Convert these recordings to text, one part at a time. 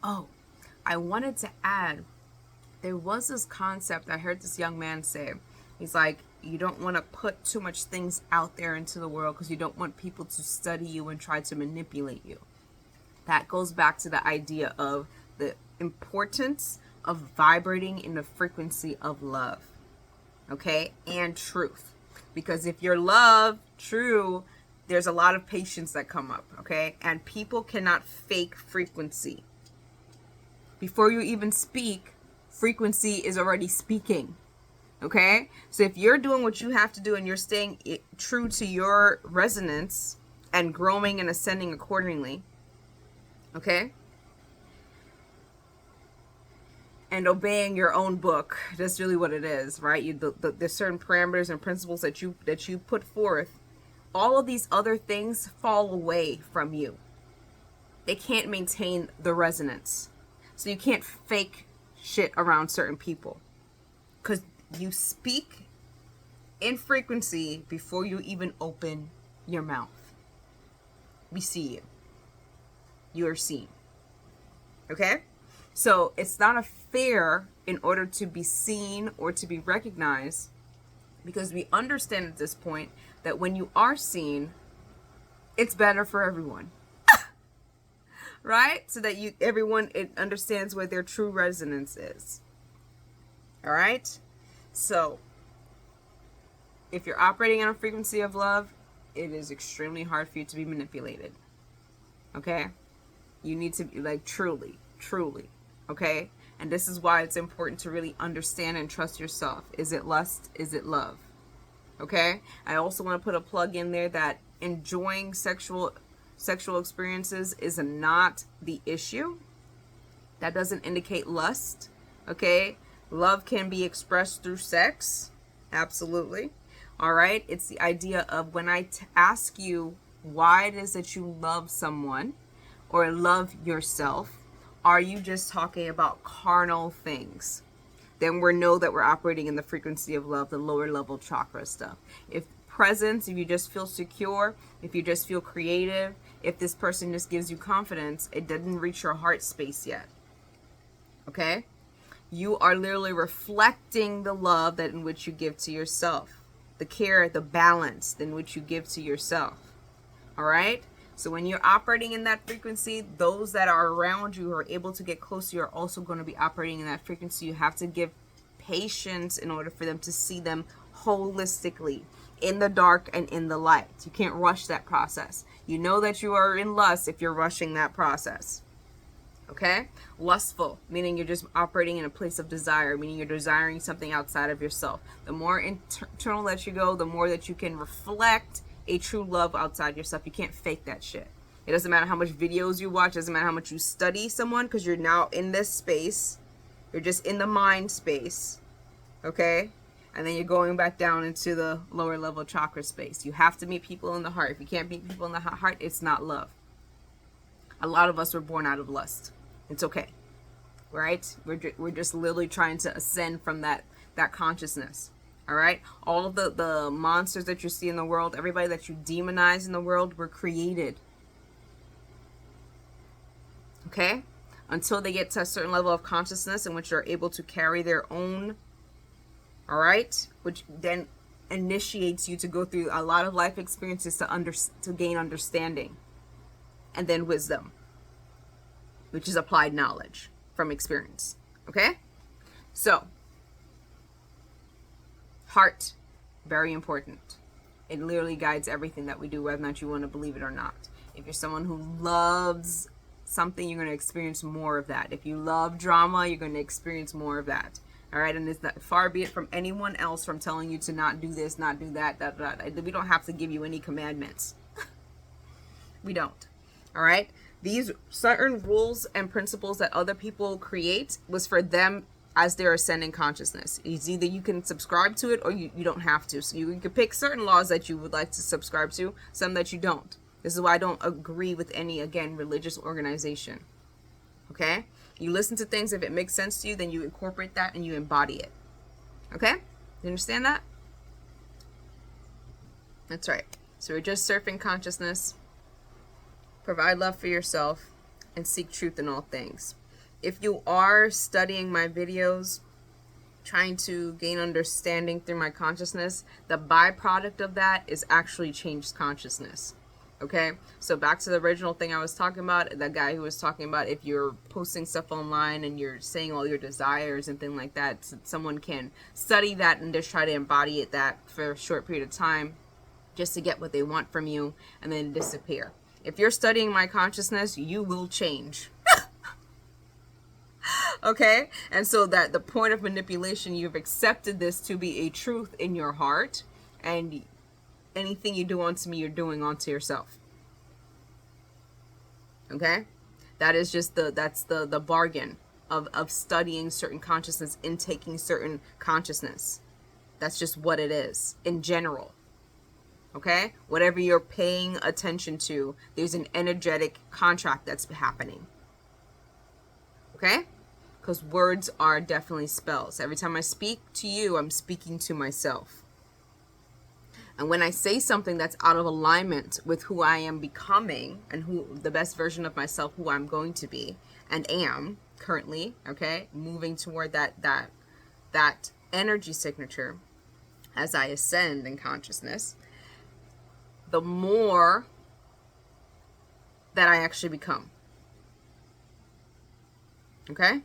Oh, I wanted to add, there was this concept I heard this young man say. He's like, you don't want to put too much things out there into the world because you don't want people to study you and try to manipulate you. That goes back to the idea of the importance of vibrating in the frequency of love, okay, and truth. Because if you're love, true, there's a lot of patience that come up, okay, and people cannot fake frequency. Before you even speak, frequency is already speaking, okay? So if you're doing what you have to do and you're staying true to your resonance and growing and ascending accordingly, okay, and obeying your own book, that's really what it is, right? There's certain parameters and principles that you put forth. All of these other things fall away from you. They can't maintain the resonance. So you can't fake shit around certain people, because you speak in frequency before you even open your mouth. We see you. You are seen. Okay? So it's not a fair in order to be seen or to be recognized, because we understand at this point that when you are seen, it's better for everyone. Right? So that everyone understands what their true resonance is. All right? So if you're operating on a frequency of love, it is extremely hard for you to be manipulated. Okay? You need to be like truly, okay? And this is why it's important to really understand and trust yourself. Is it lust? Is it love? Okay? I also want to put a plug in there that enjoying sexual experiences is not the issue. That doesn't indicate lust. Okay? Love can be expressed through sex. Absolutely. All right? It's the idea of when I ask you why it is that you love someone or love yourself, are you just talking about carnal things? Then we know that we're operating in the frequency of love, the lower level chakra stuff. If presence, if you just feel secure, if you just feel creative, if this person just gives you confidence, it didn't reach your heart space yet. Okay? You are literally reflecting the love that in which you give to yourself, the care, the balance in which you give to yourself. All right? So when you're operating in that frequency, those that are around you who are able to get close to you are also going to be operating in that frequency. You have to give patience in order for them to see them holistically, in the dark and in the light. You can't rush that process. You know that you are in lust if you're rushing that process. Okay? Lustful, meaning you're just operating in a place of desire, meaning you're desiring something outside of yourself. The more internal that you go, the more that you can reflect a true love outside yourself. You can't fake that shit. It doesn't matter how much videos you watch, it doesn't matter how much you study someone, because you're now in this space. You're just in the mind space. Okay? And then you're going back down into the lower level chakra space. You have to meet people in the heart. If you can't meet people in the heart, it's not love. A lot of us were born out of lust. It's okay. Right? We're just literally trying to ascend from that consciousness. All right? All of the monsters that you see in the world, everybody that you demonize in the world, were created. Okay? Until they get to a certain level of consciousness in which they're able to carry their own, all right? Which then initiates you to go through a lot of life experiences to gain understanding. And then wisdom, which is applied knowledge from experience. Okay? So, heart, very important. It literally guides everything that we do, whether or not you want to believe it or not. If you're someone who loves something, you're going to experience more of that. If you love drama, you're going to experience more of that. All right? And it's not, far be it from anyone else from telling you to not do this, not do that, We don't have to give you any commandments. We don't. All right? These certain rules and principles that other people create was for them as their ascending consciousness. It's either you can subscribe to it or you don't have to. So you can pick certain laws that you would like to subscribe to, some that you don't. This is why I don't agree with any, again, religious organization. Okay? You listen to things, if it makes sense to you, then you incorporate that and you embody it. Okay? You understand that? That's right. So we're just surfing consciousness. Provide love for yourself and seek truth in all things. If you are studying my videos, trying to gain understanding through my consciousness, the byproduct of that is actually changed consciousness. Okay, so back to the original thing I was talking about, that guy who was talking about if you're posting stuff online and you're saying all your desires and things like that, someone can study that and just try to embody it that for a short period of time just to get what they want from you and then disappear. If you're studying my consciousness, you will change. Okay, and so that the point of manipulation, you've accepted this to be a truth in your heart, and anything you do onto me, you're doing onto yourself. Okay, that is just that's the bargain of studying certain consciousness, intaking certain consciousness. That's just what it is in general. Okay, whatever you're paying attention to, there's an energetic contract that's happening. Okay, because words are definitely spells. Every time I speak to you, I'm speaking to myself. And when I say something that's out of alignment with who I am becoming and who the best version of myself, who I'm going to be and am currently, okay, moving toward that energy signature as I ascend in consciousness, the more that I actually become. Okay?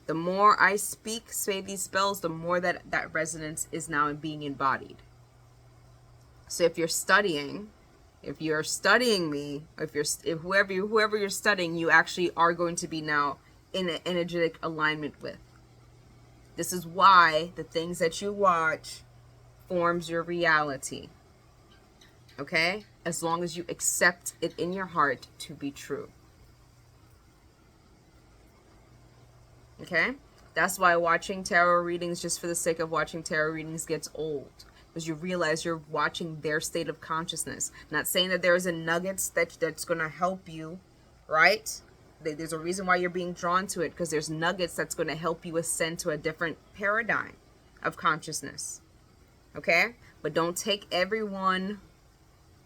The more I say these spells, the more that resonance is now being embodied. So if you're studying me, if whoever you're studying, you actually are going to be now in an energetic alignment with. This is why the things that you watch forms your reality. Okay? As long as you accept it in your heart to be true. Okay? That's why watching tarot readings just for the sake of watching tarot readings gets old. Because you realize you're watching their state of consciousness. Not saying that there isn't nuggets that's going to help you, right? There's a reason why you're being drawn to it, because there's nuggets that's going to help you ascend to a different paradigm of consciousness. Okay? But don't take everyone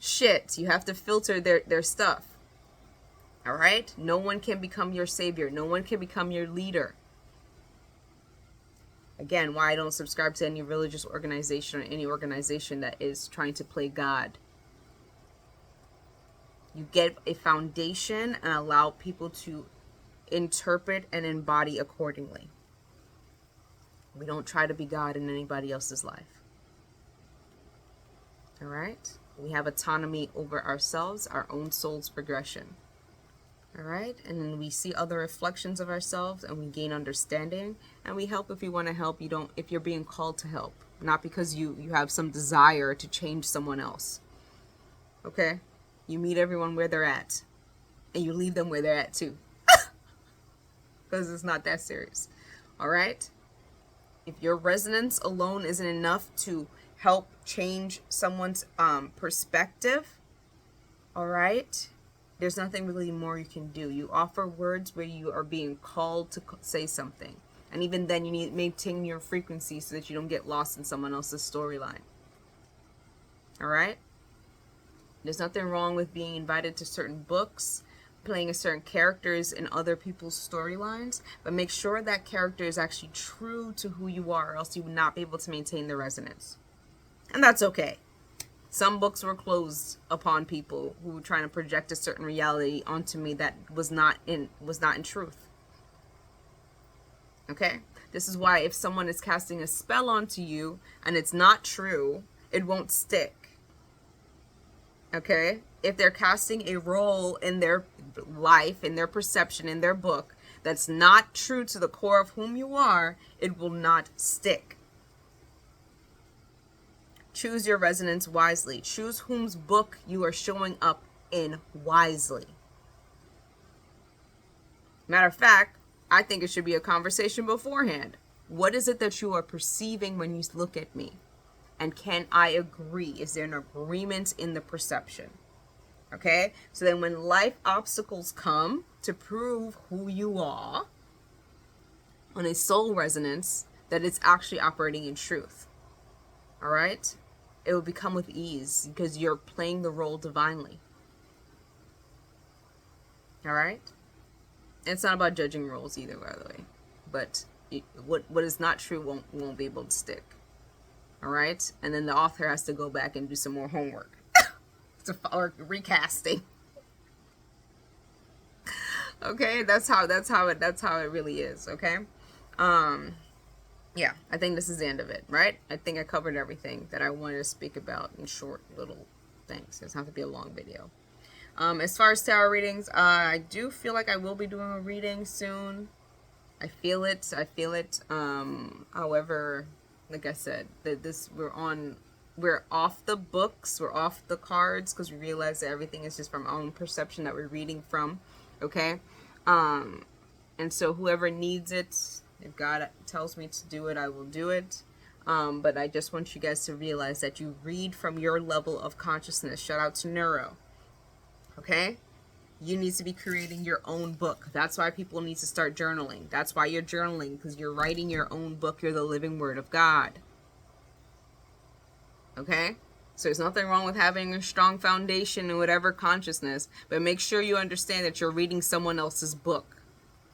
shit. You have to filter their stuff. All right? No one can become your savior. No one can become your leader. Again, why I don't subscribe to any religious organization or any organization that is trying to play God. You get a foundation and allow people to interpret and embody accordingly. We don't try to be God in anybody else's life. All right? We have autonomy over ourselves, our own soul's progression. All right, and then we see other reflections of ourselves and we gain understanding, and we help if we want to help. If you're being called to help, not because you have some desire to change someone else. Okay, you meet everyone where they're at and you leave them where they're at too, because it's not that serious. All right, if your resonance alone isn't enough to help change someone's perspective, all right, there's nothing really more you can do. You offer words where you are being called to say something. And even then, you need to maintain your frequency so that you don't get lost in someone else's storyline. All right? There's nothing wrong with being invited to certain books, playing a certain characters in other people's storylines, but make sure that character is actually true to who you are, or else you will not be able to maintain the resonance. And that's okay. Some books were closed upon people who were trying to project a certain reality onto me that was not in truth. Okay? This is why if someone is casting a spell onto you and it's not true, it won't stick. Okay? If they're casting a role in their life, in their perception, in their book, that's not true to the core of whom you are, it will not stick. Choose your resonance wisely. Choose whose book you are showing up in wisely. Matter of fact, I think it should be a conversation beforehand. What is it that you are perceiving when you look at me? And can I agree? Is there an agreement in the perception? Okay? So then when life obstacles come to prove who you are on a soul resonance, that it's actually operating in truth. All right? It will become with ease because you're playing the role divinely. All right? It's not about judging rules either, by the way. But what is not true won't be able to stick. All right, and then the author has to go back and do some more homework or recasting. Okay, that's how it really is. Okay, yeah, I think this is the end of it, right? I think I covered everything that I wanted to speak about in short little things. It doesn't have to be a long video. As far as tarot readings, I do feel like I will be doing a reading soon. I feel it. However, like I said, we're off the books, we're off the cards, because we realize that everything is just from our own perception that we're reading from. Okay, and so whoever needs it, if God tells me to do it, I will do it. But I just want you guys to realize that you read from your level of consciousness. Shout out to Neuro. Okay? You need to be creating your own book. That's why people need to start journaling. That's why you're journaling, because you're writing your own book. You're the living word of God. Okay? So there's nothing wrong with having a strong foundation in whatever consciousness, but make sure you understand that you're reading someone else's book,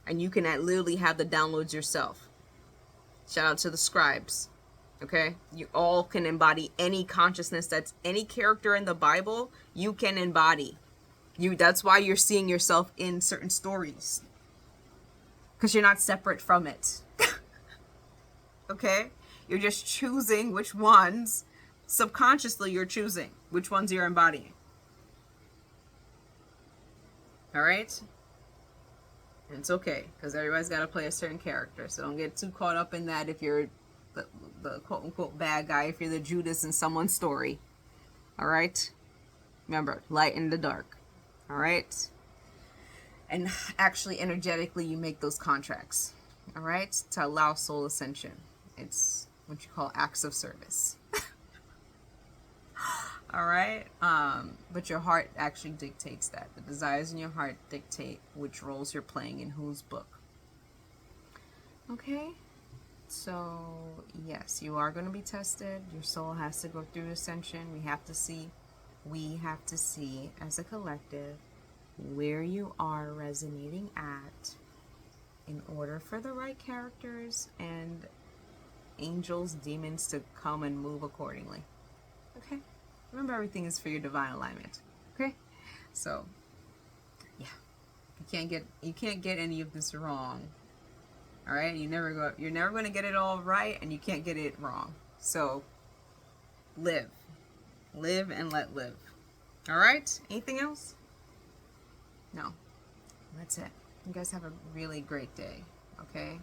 and you can literally have the downloads yourself. Shout out to the scribes. Okay? You all can embody any consciousness that's any character in the Bible, you can embody. That's why you're seeing yourself in certain stories, because you're not separate from it. Okay? You're just choosing which ones, subconsciously you're choosing which ones you're embodying. All right? And it's okay, because everybody's got to play a certain character, so don't get too caught up in that if you're the quote-unquote bad guy, if you're the Judas in someone's story. All right? Remember, light in the dark. All right? And actually, energetically, you make those contracts. All right? To allow soul ascension. It's what you call acts of service. All right? But your heart actually dictates that. The desires in your heart dictate which roles you're playing in whose book. Okay? So, yes, you are going to be tested. Your soul has to go through ascension. We have to see as a collective where you are resonating at in order for the right characters and angels, demons to come and move accordingly. Okay? Remember, everything is for your divine alignment. Okay? So, yeah. You can't get any of this wrong. All right? You're never going to get it all right, and you can't get it wrong. So, live and let live. All right? Anything else? No. That's it. You guys have a really great day. Okay?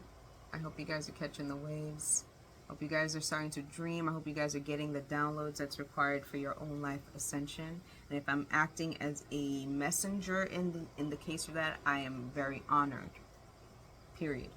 I hope you guys are catching the waves. Hope you guys are starting to dream. I hope you guys are getting the downloads that's required for your own life ascension. And if I'm acting as a messenger in the case of that, I am very honored. Period.